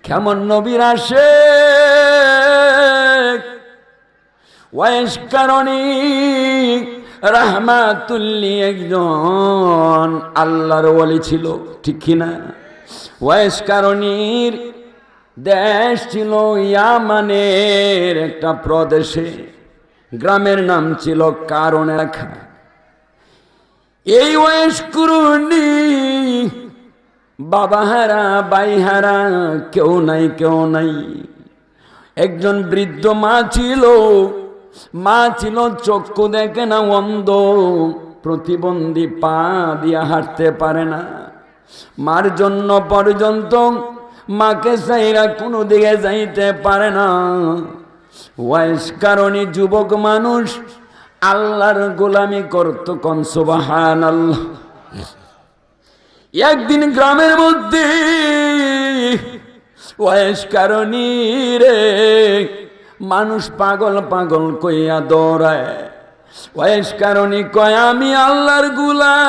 কেমন নবীর আসে ওয়াইস কারণী রাহমাতুল্লি একজন আল্লাহর ওলি ছিল, ঠিক কিনা? ওয়াইস কারণীর দেশ ছিল ইয়ামানের একটা প্রদেশে, গ্রামের নাম ছিল কারণ লেখা। এই ওয়াইস কারণী বাবা হারা ভাই হারা, কেউ নাই কেউ নাই। একজন বৃদ্ধ মা ছিল চক্ষু দেখে না, অন্ধ, প্রতিবন্ধী, পা দিয়া হাঁটতে পারে না। মার জন্য পর্যন্ত মাকে চাইরা কোনো দিকে যাইতে পারে না। ওয়াইস কারণে যুবক মানুষ আল্লাহর গোলামি করত, কোন সুবহানাল্লাহ। একদিন গ্রামের মধ্যে ওয়াইস কারণী রে মানুষ পাগল পাগল কইয়া দৌড়ায়। ওয়াইস কারণী কয়, আমি আল্লাহর গোলাম,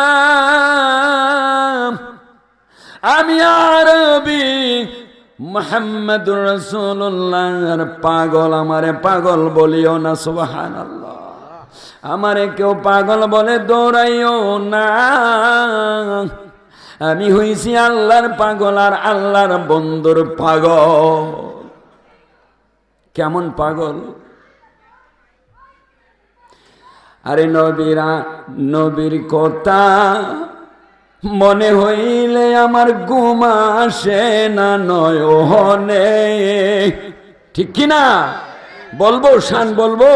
আমি আরবি মুহাম্মদুর রাসূলুল্লাহর পাগল, আমারে পাগল বলিও না। সুবহানাল্লাহ। আমারে কেউ পাগল বলে দৌড়াইও না। আমি হইছি আল্লাহর পাগল আর আল্লাহর বন্ধুর পাগল। কেমন পাগল? আরে নবীর কথা মনে হইলে আমার ঘুম আসে না নয়নে, ঠিক কিনা? বলবো শান, বলবো।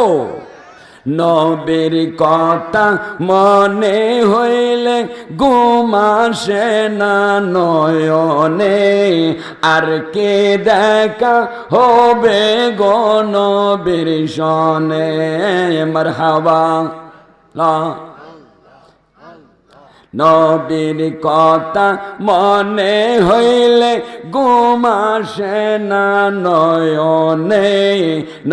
নবীর কথা মনে হইলে ঘুম আসে না নয়নে, আর কে দেখা হবে গো নবীর সনে। মারহাবা। নবীর কথা মনে হইলে ঘুম আসে না নয়নে,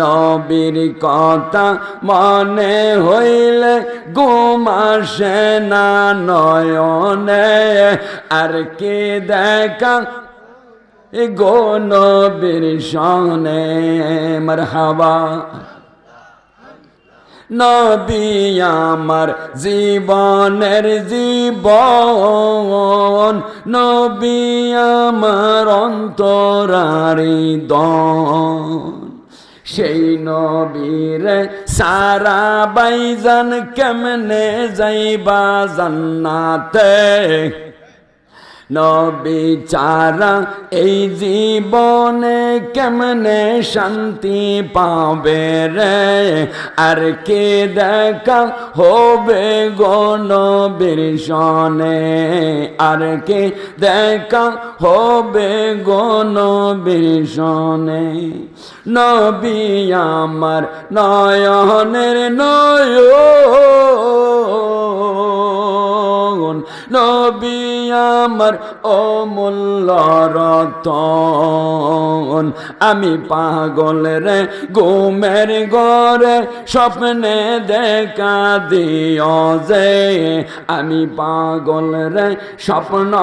নবীর কথা মনে হইলে ঘুম আসে না নয়নে, আর কে দেখা গো নবীর সনে। মারহাবা। নবী আমার জীবনের জীবন, নবী আমার অন্তরারি দন। সেই নবীর সারা বাইজান কেমনে যাইবা জান্নাতে, নবী ছাড়া এই জীবনে কেমনে শান্তি পাবে রে, আর কে দেখা হবে গো নবীর সনে, আর কে দেখা হবে গো নবীর সনে। নবী আমার নয়নের নয়ন, নবী আমার অমূল্য রতন। আমি পাগল রে ঘুমের ঘরে স্বপ্নে দেখা দিও যে, আমি পাগল রে স্বপ্ন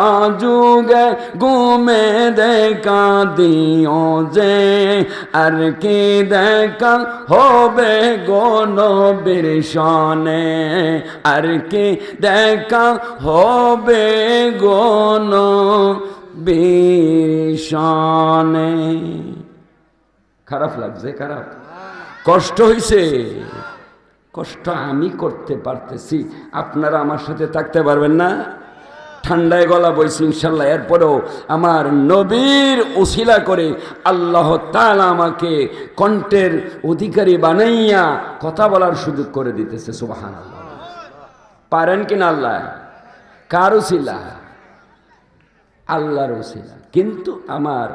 যুগে ঘুমে দেখা দিও যে, আর কি দেখা হবে গো নবীর সনে, আর কি দেখা হবে গো নবীর সনে। খারাপ লাগছে? খারাপ, কষ্ট হইছে? কষ্ট আমি করতে পারতেছি, আপনারা আমার সাথে থাকতে পারবেন না? ঠান্ডায় গলা বইছি ইনশাল্লাহ। এরপরেও আমার নবীর উসিলা করে আল্লাহ তাআলা আমাকে কণ্ঠের অধিকারী বানাইয়া কথা বলার সুযোগ করে দিতেছে। সুবহানাল্লাহ। পারেন কিনা আল্লাহ? কার উসিলা? আল্লাহর উসিলা। কিন্তু আমার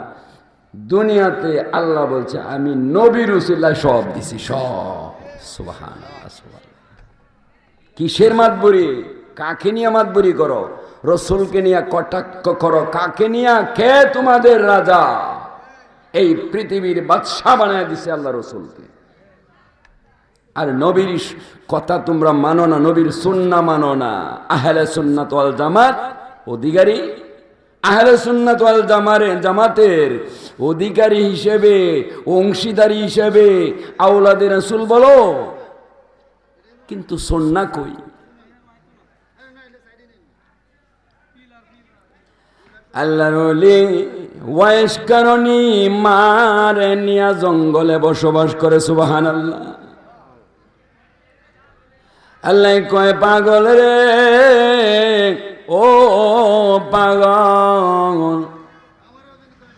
দুনিয়াতে আল্লাহ বলছে আমি নবীর উসিলা সব দিছি, সব। সুবহানাল্লাহ, সুবহানাল্লাহ। কিসের মাতবরি? কাকে নিয়ে মাতবরি করো? রসুলকে নিয়ে কটাক্ষ করো। কাকে নিয়ে? কে তোমাদের রাজা? এই পৃথিবীর বাদশা বানায় দিছে আল্লাহ রসুলকে। আর নবীর কথা তোমরা মানো না, নবীর সুন্নাহ মানো না। আহলে সুন্নাত ওয়াল জামাত অধিকারী আহলে সুন্নাত ওয়াল জামাতের অধিকারী হিসেবে, অংশীদারি হিসেবে আওলাদে রাসূল বলো, কিন্তু সুন্নাহ কই? আল্লাহর ওলি ওয়াইস কারণী মারে নিয়া জঙ্গলে বসবাস করে। সুবহানাল্লাহ। আল্লাহ কয় পাগল রে, ও পাগল।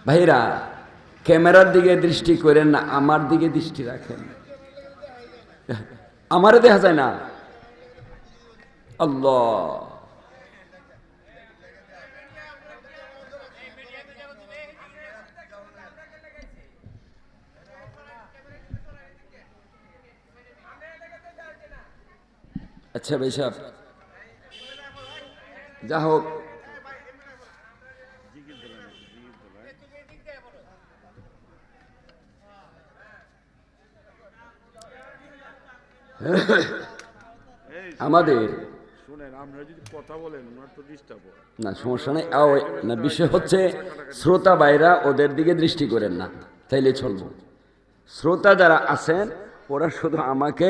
ভাইরা, ক্যামেরার দিকে দৃষ্টি করেন না, আমার দিকে দৃষ্টি রাখেন। আমারে দেখা যায় না? আল্লাহ। আচ্ছা ভাই সাহেব, যা হোক, আমাদের না সমস্যা নেই, না বিষয় হচ্ছে শ্রোতা ভাইরা ওদের দিকে দৃষ্টি করেন না, তাইলে চলবো। শ্রোতা যারা আছেন ওরা শুধু আমাকে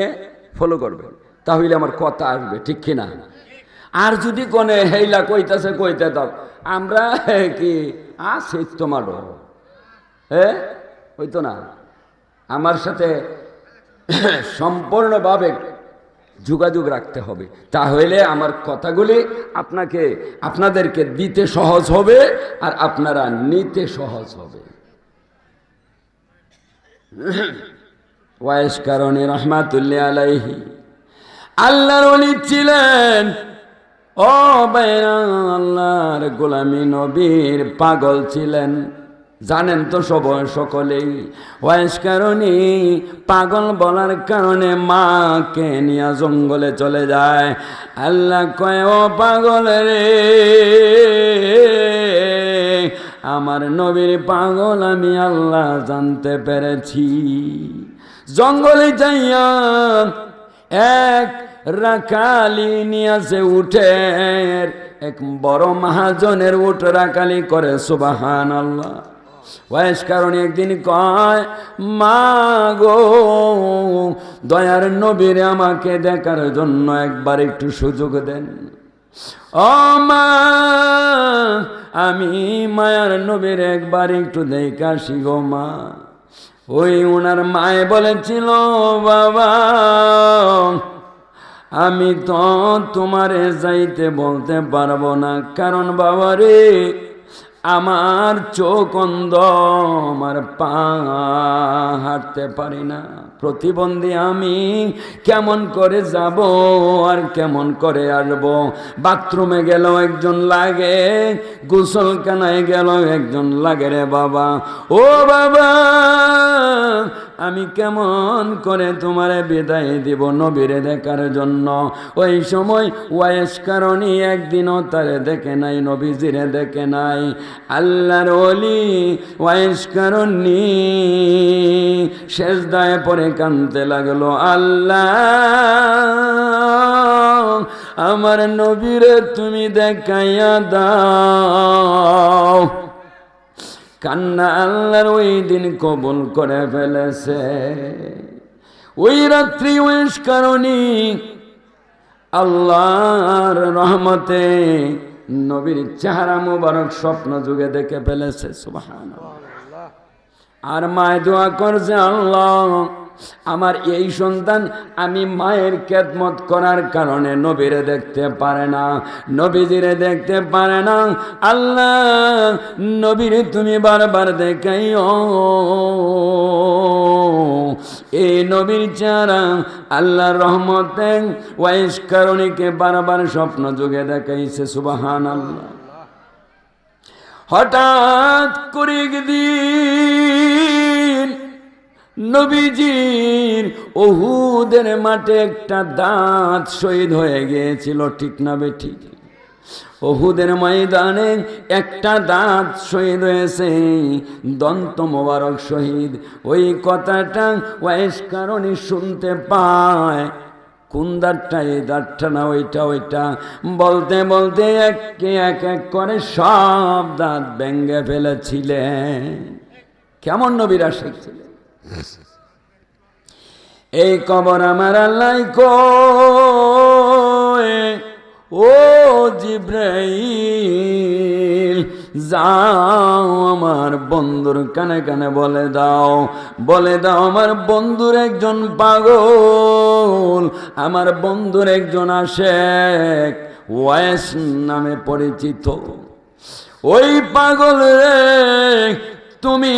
ফলো করবে, তাহলে আমার কথা আসবে, ঠিক কিনা? আর যদি কোনে হেইলা কইতাছে কইতে দাও, আমরা কি আছে তোমার হইতো না। আমার সাথে সম্পূর্ণভাবে যোগাযোগ রাখতে হবে, তাহলে আমার কথাগুলি আপনাদেরকে দিতে সহজ হবে আর আপনারা নিতে সহজ হবে। ওয়াইস কারণে রহমাতুল্লাহ আলাইহি আল্লাহর ওলি ছিলেন। ও বাইরা, আল্লাহর গোলামি নবীর পাগল ছিলেন, জানেন তো সকলেই। ওয়াইস কারণে পাগল বলার কারণে মাকে নিয়ে জঙ্গলে চলে যায়। আল্লাহ কয়, ও পাগল রে, আমার নবীর পাগল আমি আল্লাহ জানতে পেরেছি। জঙ্গলে যাইয়া এক রাখালি নিয়েছে উটের, এক বড় মহাজনের উট রাখালি করে। সুবহানাল্লাহ। ওয়াইস কারণে একদিন কয়, মা গো, দয়ার নবীর আমাকে দেখার জন্য একবার একটু সুযোগ দেন। ও মা, আমি মায়ার নবীর একবার একটু দেখা আসি গো মা। ওই ওনার মায়ে বলেছিল, বাবা আমি তো তোমারে যাইতে বলতে পারবো না, কারণ বাবা রে আমার চোখ অন্ধ, আমার পা হাঁটতে পারি না, প্রতিবন্ধী আমি, কেমন করে যাব আর কেমন করে আসবো? বাথরুমে গেল একজন লাগে, গোসলখানায় গেল একজন লাগে রে বাবা। ও বাবা, আমি কেমন করে তোমারে বিদায় দিব নবীরে দেখার জন্য? ওই সময় ওয়াইস কারণী একদিনও তারে দেখে নাই, নবীজিরে দেখে নাই। আল্লাহর ওলি ওয়াইস কারণী সেজদায় পড়ে কাঁদতে লাগলো, আল্লাহ আমার নবীরে তুমি দেখাইয়া দাও। কান্না আল্লাহর ওই দিন কবুল করে ফেলেছে। ওই রাত্রি ওয়াইস কারণী আল্লাহর রহমতে নবীর চেহারা মুবারক স্বপ্ন যুগে দেখে ফেলেছে। সুবহানাল্লাহ। আর মায় দোয়া করছে, আল্লাহ আমার এই সন্তান আমি মায়ের খেদমত করার কারণে নবীরে দেখতে পারে না, নবীজিরে দেখতে পারে না। আল্লাহ নবীরে তুমি বারবার দেখাইও। এই নবীর চেহারা আল্লাহর রহমতে ওয়াইস কারণীকে বারবার স্বপ্ন যুগে দেখাইছে। সুবহানাল্লাহ। হঠাৎ করে একদিন নবীজির উহুদের মাঠে একটা দাঁত শহীদ হয়ে গিয়েছিল, ঠিক না বেঠিক? উহুদের ময়দানে একটা দাঁত শহীদ হয়েছে, দন্ত মোবারক শহীদ। ওই কথাটা ওয়াইস কারণী শুনতে পায়। কোন দাঁতটা, এই দাঁতটা না ওইটা, ওইটা বলতে বলতে এক এক করে সব দাঁত ভেঙে ফেলেছিলেন। কেমন নবীর আশিক ছিলেন। এই কবর আমার আল্লাহ কয়, ও জিব্রাইল যাও আমার বন্ধুর কানে কানে বলে দাও, বলে দাও আমার বন্ধুর একজন পাগল, আমার বন্ধুর একজন আশেক ওয়াইস নামে পরিচিত, ওই পাগল রে তুমি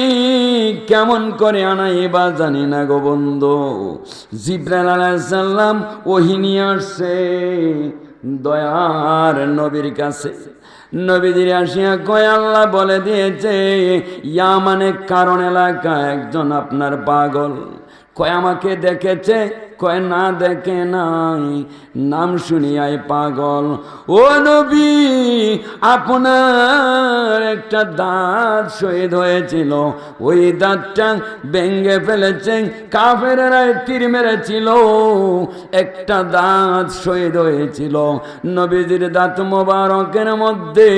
কেমন করে আনাইবা জানি না গো বন্ধু। জিবরাইল আলাইহিস সালাম ওহী নিয়ে আসছে দয়ার নবীর কাছে। নবীজির আসিয়া কয় আল্লাহ বলে দিয়েছে ইয়ামানে কারণ এলাকা একজন আপনার পাগল। কয় আমাকে দেখেছে? কয় না দেখে নাই, নাম শুনিয়াই পাগল। ও নবী আপনার একটা দাঁত শহীদ হয়েছিল, ওই দাঁতটা ভেঙে ফেলেছেন, কাফেরেরা তীর মেরেছিল, একটা দাঁত শহীদ হয়েছিল। নবীজির দাঁত মোবারকের মধ্যে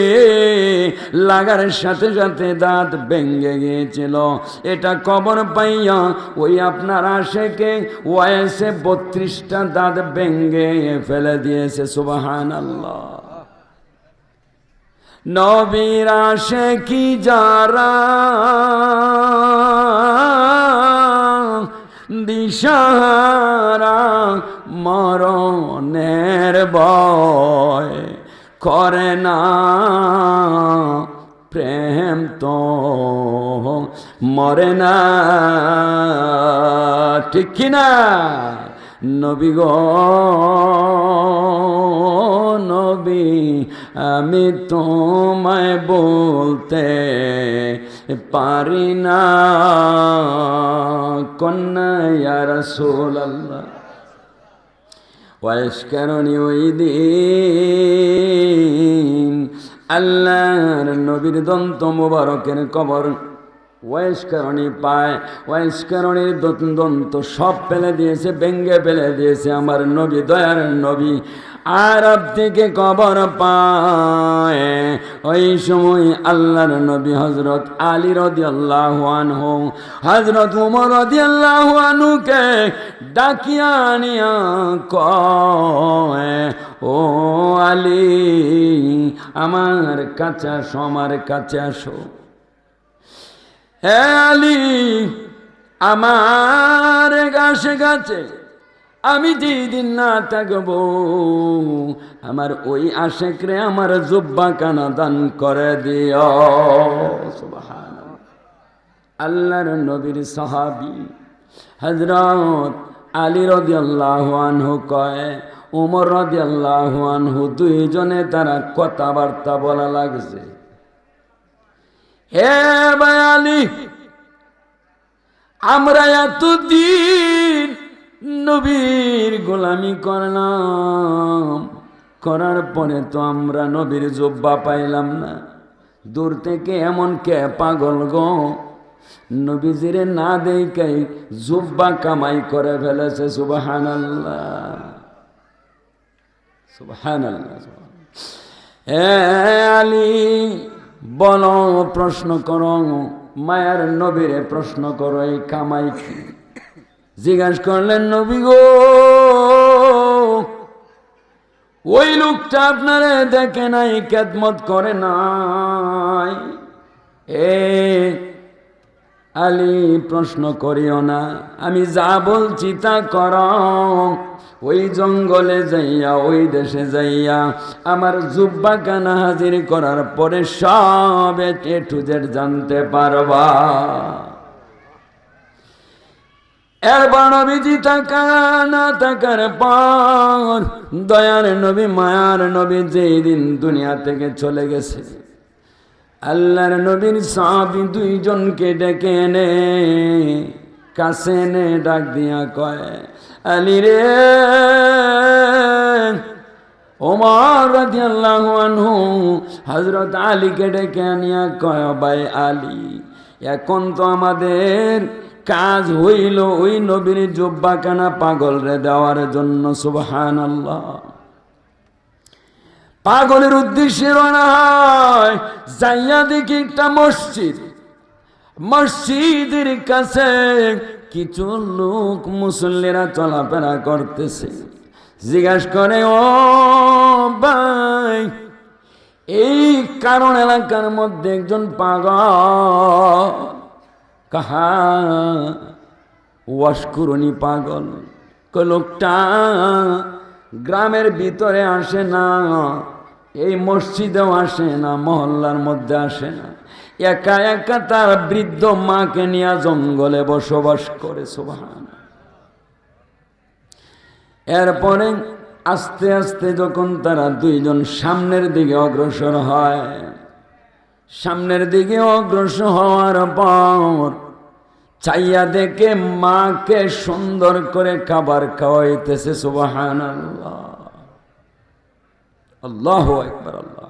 লাগার সাথে সাথে দাঁত ভেঙে গিয়েছিল। এটা কবর পাইয়া ওই আপনার আশেকে ওয়াইসে 32টা দাঁত ভেঙে ফেলে দিয়েছে। সুবহানাল্লাহ। নবীর আশিকি যারা দিশাহারা মরণের ভয় করে না, প্রেম তো মরে না, ঠিক কিনা? নবী গো নবী আমি তোমায় বলতে পারি না, কন্যা ইয়া রাসূলুল্লাহ। ওয়াইস কারণে ওই দিন আল্লাহর নবীর দন্ত মুবারকের কবর ওয়াইস কারণে পায়, ওয়াইস কারণের দন্ত সব ফেলে দিয়েছে, ভেঙ্গে ফেলে দিয়েছে আমার নবী, দয়ার নবী। আরব থেকে কবর পায়। ওই সময় আল্লাহর নবী হযরত আলী রাদিয়াল্লাহু আনহু, হযরত ওমর রাদিয়াল্লাহু আনহুকে ডাকিয়া আনিয়া কয়, ও আলী আমার কাছে আসো, আমার কাছে আসো। হে আলী আমার গাছে গাছে আমি যেদিন না থাকবো আমার ওই আশেকরে আমার জুব্বা কানা দান করে দিও। সুবহানাল্লাহ। আল্লাহর নবীর সাহাবী হযরত আলী রাদিয়াল্লাহু আনহু কয়, ওমর রাদিয়াল্লাহু আনহু দুইজনে তারা কথাবার্তা বলা লাগছে। হে ভাই আলী, আমরা এতদিন নবীর গোলামি করলাম, করার পরে তো আমরা নবীর জুব্বা পাইলাম না। দূর থেকে এমন কে পাগল গো, নবীজিরে না দেখাই জুব্বা কামাই করে ফেলেছে। সুবহানাল্লাহ, সুবহানাল্লাহ। হে আলী বলো, প্রশ্ন করো, মায়ার নবীরে প্রশ্ন করো, এই কামাই কি? জিজ্ঞাসা করলেন, নবী গো ওই লোকটা আপনারে দেখে নাই, খেদমত করে নাই? এ আলী প্রশ্ন করিও না, আমি যা বলছি তা করো। ওই জঙ্গলে যাইয়া, ওই দেশে যাইয়া আমার জুব্বা কানা হাজির করার পরে সব এ টু জেড জানতে পারবা। এরপর নবীজি তাকানা তাকার পর দয়ার নবী মায়ার নবী যেই দিন দুনিয়া থেকে চলে গেছে, আল্লাহর নবীর সাহাবী দুইজনকে ডেকে এনে কাছে এনে ডাক দিয়া কয়, আলী রে, ওমর রাদিয়াল্লাহু আনহু হযরত আলীকে ডেকে আনিয়া কয়, ভাই আলী, এখন তো আমাদের কাজ হইল ওই নবীর জুব্বাখানা পাগল রে দেওয়ার জন্য। সুবহানাল্লাহ। পাগলের উদ্দেশ্যে রওনা হয়, যাইয়া দেখি একটা মসজিদ, মসজিদের কাছে কিছু লোক মুসল্লিরা চলাফেরা করতেছে। জিজ্ঞাসা করে, ও ভাই, এই কারণ এলাকার মধ্যে একজন পাগল, কাহা ওয়াশকুরনি পাগল। লোকটা গ্রামের ভিতরে আসে না, এই মসজিদেও আসে না, মহল্লার মধ্যে আসে না, একা একা তার বৃদ্ধ মাকে নিয়ে জঙ্গলে বসবাস করে। সুবহানাল্লাহ। এরপরে আস্তে আস্তে যখন তারা দুইজন সামনের দিকে অগ্রসর হয়, সামনের দিকে অগ্রসর হওয়ার পর চাইয়া দেখে মাকে সুন্দর করে খাবার খাওয়াইতেছে। সুবহানাল্লাহ, আল্লাহু আকবার। আল্লাহ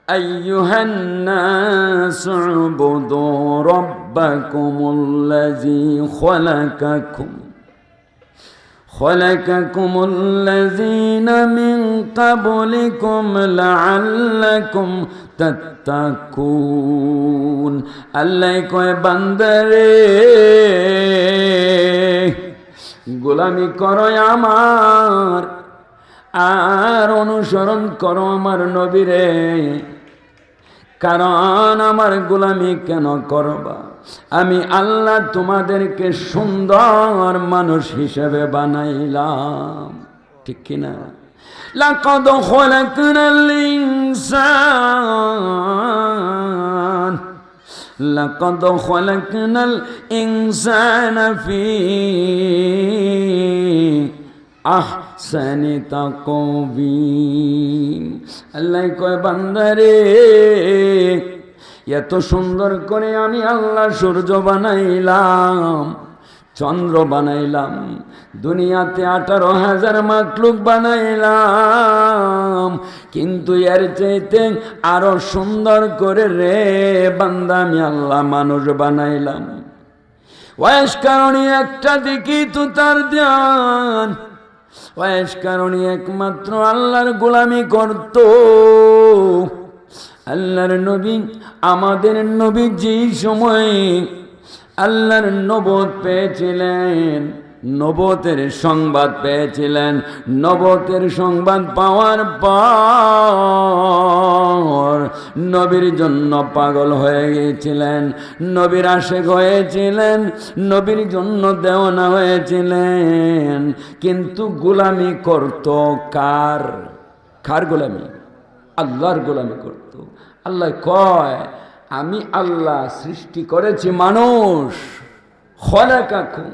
أيها الناس اعبدوا ربكم الذي خلقكم الذين من قبلكم لعلكم تتقون। আল্লাহ কয় বান্দারে, গোলামি করো আমার আর অনুসরণ করো আমার নবীরে। কারণ আমার গোলামি কেন করবা? আমি আল্লাহ তোমাদেরকে সুন্দর মানুষ হিসেবে বানাইলাম, ঠিক কিনা? লাকাদ খালাকনাল ইনসান, লাকাদ খালাকনাল ইনসানা ফি আহসানি তাকওয়িম। আল্লাহ কয় বান্দারে, এত সুন্দর করে আমি আল্লাহ সূর্য বানাইলাম, চন্দ্র বানাইলাম, দুনিয়াতে 18,000 মাখলুক বানাইলাম, কিন্তু এর চাইতে আরো সুন্দর করে রে বান্দা আমি আল্লাহ মানুষ বানাইলাম। ওয়াইশ কারণে একটা দিকেই তো তার ধ্যান, ওয়াইশ কারণে একমাত্র আল্লাহর গোলামি করত। আল্লাহর নবী, আমাদের নবী যেই সময় আল্লাহর নবুয়ত পেয়েছিলেন, নবুয়তের সংবাদ পেয়েছিলেন, নবুয়তের সংবাদ পাওয়ার পর নবীর জন্য পাগল হয়ে গিয়েছিলেন, নবীর আশিক হয়েছিলেন, নবীর জন্য দেওয়ানা হয়েছিলেন। কিন্তু গোলামি করত কার? কার গোলামি? আল্লাহর গোলামি করত। আল্লাহ কয়, আমি আল্লাহ সৃষ্টি করেছি মানুষ, খলাকাকুম,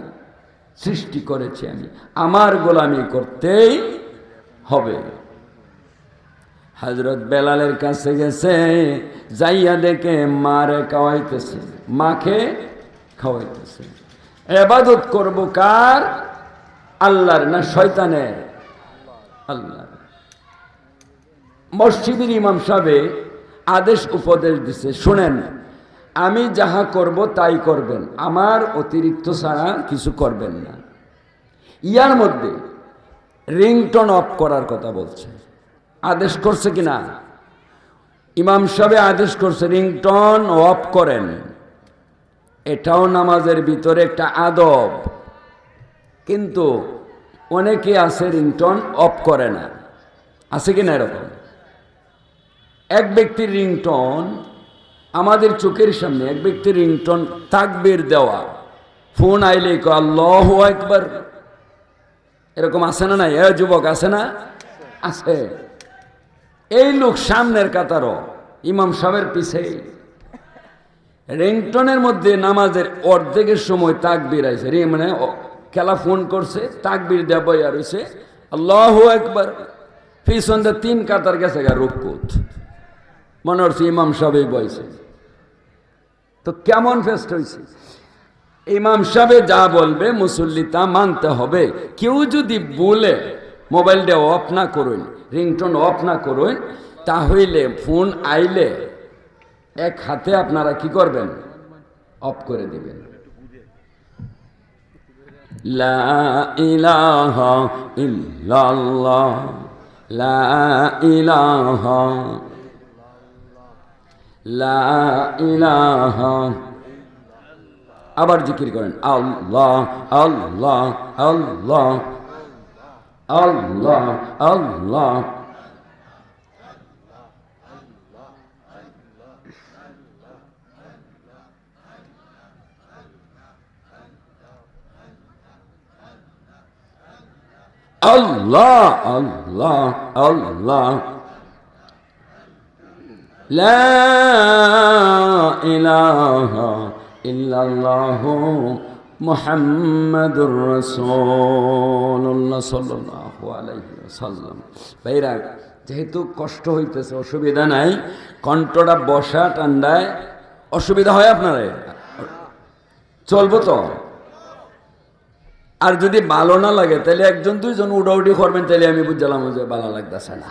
সৃষ্টি করেছি আমি, আমার গোলামি করতেই হবে। হযরত বেলালের কাছে গেছে, যাইয়া দেখে মারে খাওয়াইতেছে, মাকে খাওয়াইতেছে। ইবাদত করব কার? আল্লাহর না শয়তানের? আল্লাহর। মসজিদের ইমাম সাহেব আদেশ উপদেশ দিছে, শুনেন, আমি যাহা করব তাই করবেন, আমার অতিরিক্ত ছাড়া কিছু করবেন না। ইয়ার মধ্যে রিংটোন অফ করার কথা বলছে, আদেশ করছে কিনা? ইমাম সাহেব আদেশ করছে রিংটোন অফ করেন। এটাও নামাজের ভিতরে একটা আদব, কিন্তু অনেকে আছে রিংটোন অফ করে না, আছে কিনা এরকম? এক ব্যক্তির রিংটোন আমাদের চোখের সামনে, এক ব্যক্তির রিংটোন তাকবীর দেওয়া, ফোন আইলে আল্লাহু আকবার, এরকম আছে না? নাই, এ যুবক আছে না? আছে। এই লোক সামনের কাতারও ইমাম সাহেবের পিছে, রিংটোনের মধ্যে নামাজের অর্ধেকের সময় তাকবীর আইছে, মানে খেলা ফোন করছে, তাকবীর দেব আর হইছে আল্লাহু আকবার, পিছন দিয়ে 3 কাতার গেছে গা রুকুত, মনে হচ্ছে ইমাম সাহেব বইছে। তো কেমন ফেস্ট হয়েছে? ইমাম সাহেব যা বলবে মুসল্লি তা মানতে হবে। কেউ যদি বলে মোবাইলটা অফ না করুন, রিংটোন অফ না করুন, তাহলে ফোন আইলে এক হাতে আপনারা কি করবেন? অফ করে দিবেন। লা ইলাহা ইল্লাল্লাহ, লা ইলাহা, লা ইলাহা। আবার জিকির করেন, আল্লাহ আল্লাহ আল্লাহ আল্লাহ আল্লাহ। আল্লাহ আল্লাহ আল্লাহ, লা ইলাহা ইল্লাল্লাহু মুহাম্মাদুর রাসূলুল্লাহ সাল্লাল্লাহু আলাইহি ওয়াসাল্লাম। ভাইরা, যেহেতু কষ্ট হইতেছে, অসুবিধা নাই, কণ্ঠটা বসা ঠান্ডায় অসুবিধা হয় আপনার? চলবো তো? আর যদি ভালো না লাগে তাহলে একজন দুইজন উডাউডি করবেন, তাহলে আমি বুঝলাম যে ভালো লাগতেছে না।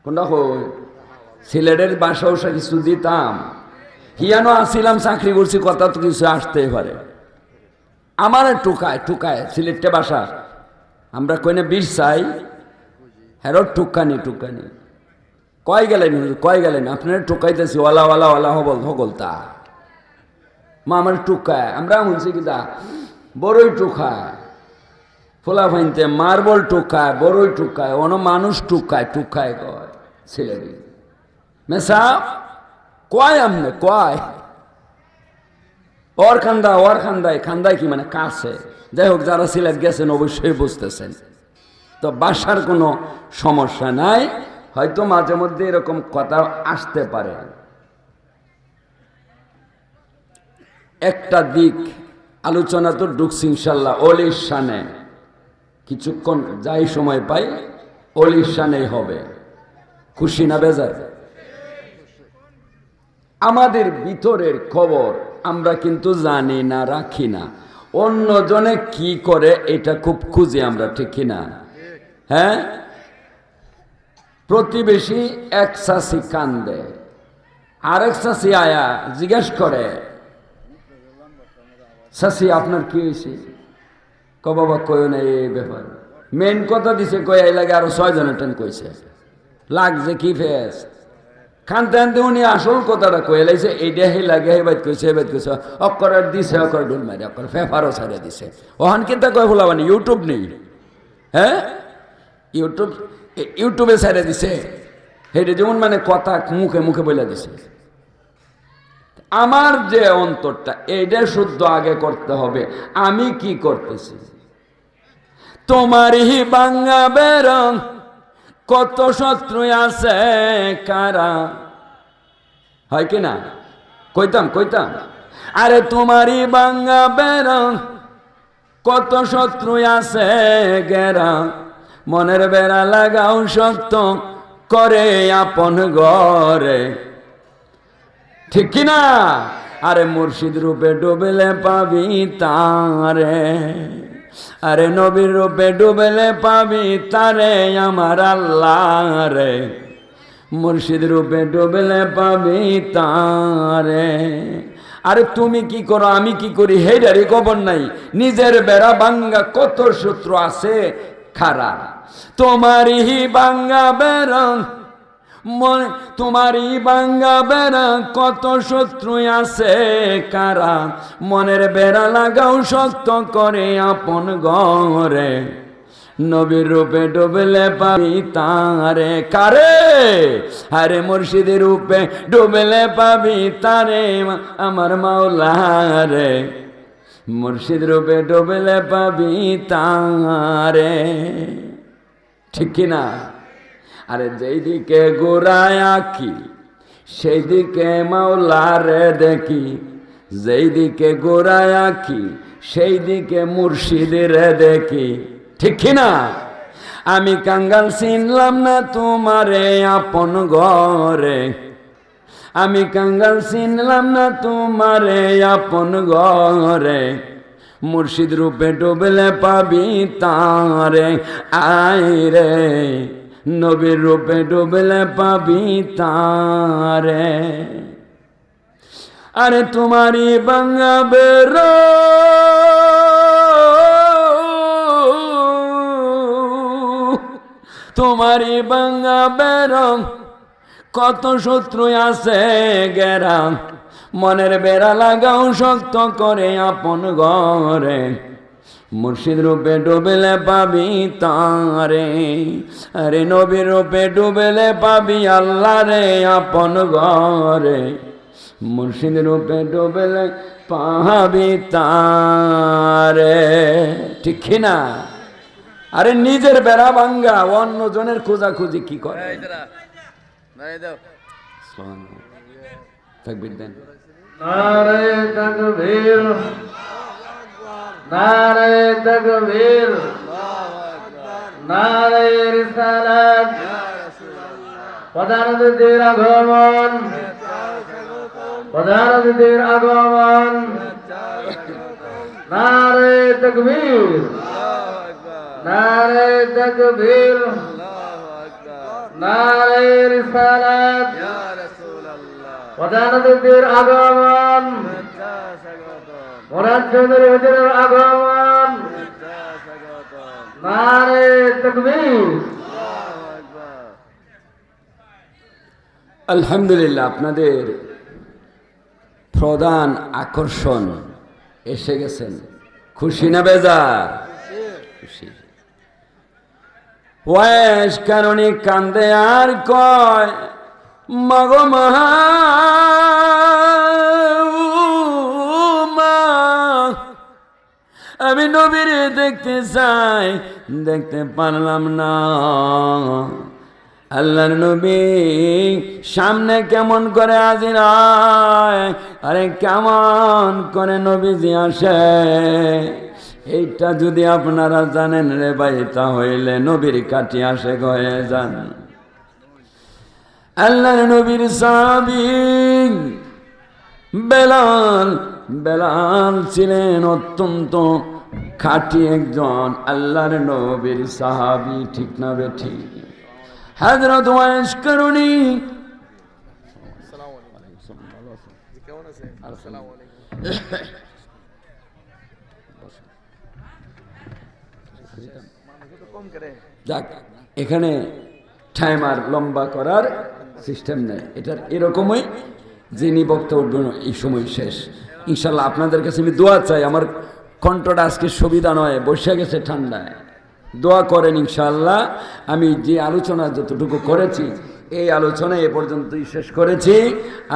কোনটা কই? সিলেটের বাসা ওসা কিছু দিতাম, হিয়ানো আসিলাম, চাকরি করছি, কথা তো কিছু আসতেই পারে। আমার টুকায় টুকায় সিলেটে বাসা, আমরা কইনে বিষ চাই, হ্যাঁ টুকানি টুকানি। কয় গেলেন? কয় গেলেন? আপনারা টুকাইতেছি, ওলা ওলা ওলা হবল হগলতা মা আমার টুকায়। আমরা বলছি কি দা বড়ই টুকায়, ফোলা ফাইনতে মার্বল টুকায়, বড়ই টুকায়, অন্য মানুষ টুকায় টুকায় কয় সিলেটি মেসা কয় আমনে কয় ওর খান্দায়, খান্দায় কি মানে কাছে। যাই হোক, যারা সিলেট গেছেন অবশ্যই বুঝতেছেন। তো বাসার কোনো সমস্যা নাই, হয়তো মাঝে মধ্যে এরকম কথা আসতে পারে। একটা দিক আলোচনা তো ঢুকছি ইনশাল্লাহ অলির শানে, কিছুক্ষণ যাই সময় পাই অলির শানেই হবে। খুশি না বেজার? আমাদের ভিতরের খবর আমরা কিন্তু জানি না, রাখি না। অন্যজনে কি করে এটা খুব খুঁজি আমরা, ঠিক কিনা? হ্যাঁ, প্রতিবেশী এক চাষি কান্দে, আরেক চাষি আয়া জিজ্ঞেস করে, চাষি আপনার কি হয়েছে? ক বাবা কয় না এই ব্যাপার। মেন কথা দিছে, কয় এই লাগে আরো 6 জনের টেন কইছে, লাগছে কি ফেস খানতে আনতে উনি আসল কথাটা কয়ে লাইছে, এইটা হে লাগে হে বাইত কইছে, হে বাইত কইছে, অক্কর দিছে, অক্কর ঢুল মারে, অক্কর ফেফারও ছাড়ে দিছে। ওহান কিন্তু কয় ফুলাবানি ইউটিউব নেই, হ্যাঁ ইউটিউবে ছাড়ে দিছে, হেঁটে যেমন মানে কথা মুখে মুখে বলে দিছে। আমার যে অন্তরটা, এইটা শুদ্ধ আগে করতে হবে। আমি কি করতেছি? তোমারই বাঙ্গা বেরং কত শত্রু আছে কারা, হয় কি না? কইতাম আরে তোমারই বাঙ্গা বেরং কত শত্রু আছে গেরা, মনের বেড়া লাগাও শক্ত করে আপন ঘরে, ঠিক কিনা? আরে মুর্শিদ রূপে ডুবলে পাবি তারে, আরে নবীর রূপে ডুবলে পাবি তারে আমার আল্লাহ রে, মুর্শিদ রূপে ডুবলে পাবি তারে। আরে তুমি কি করো, আমি কি করি, হেডারি খবর নাই। নিজের বেড়া ভাঙ্গা কত শত্রু আছে খারা, তোমারই ভাঙ্গা বেড়া, তোমারই বাঙ্গা বেড়া কত শত্রু আছে কারা, মনের বেড়া লাগাও শক্ত করে আপন ঘরে, নবীর রূপে ডুবলে পাবি তারে কারে, আরে মুর্শিদের রূপে ডুবলে পাবি তারে আমার মাওলা রে, মুর্শিদ রূপে ডুবলে পাবি তারে, ঠিক কিনা? আরে যেই দিকে গোড়ায় আঁকি সেই দিকে মাওলারে দেখি, যেই দিকে গোড়ায় আঁকি সেই দিকে মুর্শিদরে দেখি, ঠিক কিনা? আমি কাঙ্গাল চিনলাম না তোমারে আপন ঘরে, আমি কাঙ্গাল চিনলাম না তোমারে আপন ঘরে, মুর্শিদ রূপে ডুবলে পাবি তারে, আয় রে নবীর রূপে ডুবলে পাবি তারে। আরে তোমারই বাঙ্গা বের তোমারই বাঙ্গা বের কত শত্রু আছে গেরা, মনের বেড়া লাগাও শক্ত করে আপন ঘরে, মুর্শিদ রূপে ডুবেলে পাবি তারে, আরে নবীর রূপে ডুবেলে পাবি আল্লাহ রে আপন ঘরে, মুর্শিদ রূপে ডুবেলে পাবি তারে। ঠিক না? আরে নিজের বেড়া ভাঙ্গা অন্য জনের খোঁজাখুঁজি কি করে? তাকবীর দেন। নারে তাকবীর, নারে তাকবীর, নারে রিসালাত, প্রধান অতিথির আগমন, প্রধান অতিথির আগমন, নারে তাকবীর, নারে তাকবীর, নারে রিসালাত, প্রধান অতিথির আগমন, মুরাদ চৌধুরী হুজুরের আগমন, নারে তাকবীর। আলহামদুলিল্লাহ, আপনাদের প্রধান আকর্ষণ এসে গেছেন। খুশি না বেজার? খুশি। ওয়াইশ কারণে কান্দে আর কয় মাগো মা, আমি নবীর দেখতে চাই, দেখতে পারলাম না। আল্লাহর নবী সামনে কেমন করে হাজির হয়, আরে কেমন করে নবীজি আসে, এইটা যদি আপনারা জানেন রে ভাই, তাহলে নবীর কাটি আসে গয়ে যান। আল্লাহর নবীর সাহাবী বেলাল, বেলাল ছিলেন অত্যন্ত খাঁটি একজন আল্লাহর নবীর সাহাবী। ঠিক না বেঠি? হযরত ওয়াইস করুণী যাক, এখানে টাইম আর লম্বা করার সিস্টেম নেই, এটার এরকমই যিনি বক্তব্য উঠবেন এই সময় শেষ। ইনশাল্লাহ আপনাদের কাছে আমি দোয়া চাই, আমার কণ্ঠটা আজকে সুবিধা নয়, বসে গেছে ঠান্ডায়, দোয়া করেন ইনশাআল্লাহ। আমি যে আলোচনা যতটুকু করেছি এই আলোচনা এ পর্যন্তই শেষ করেছি,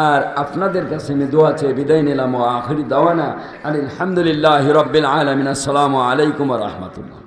আর আপনাদের কাছে আমি দোয়া চাই বিদায় নিলাম। ও আখিরি দাওয়ানা আলহামদুলিল্লাহি রাব্বিল আলামিন। আসসালামু আলাইকুম ওয়া রাহমাতুল্লাহ।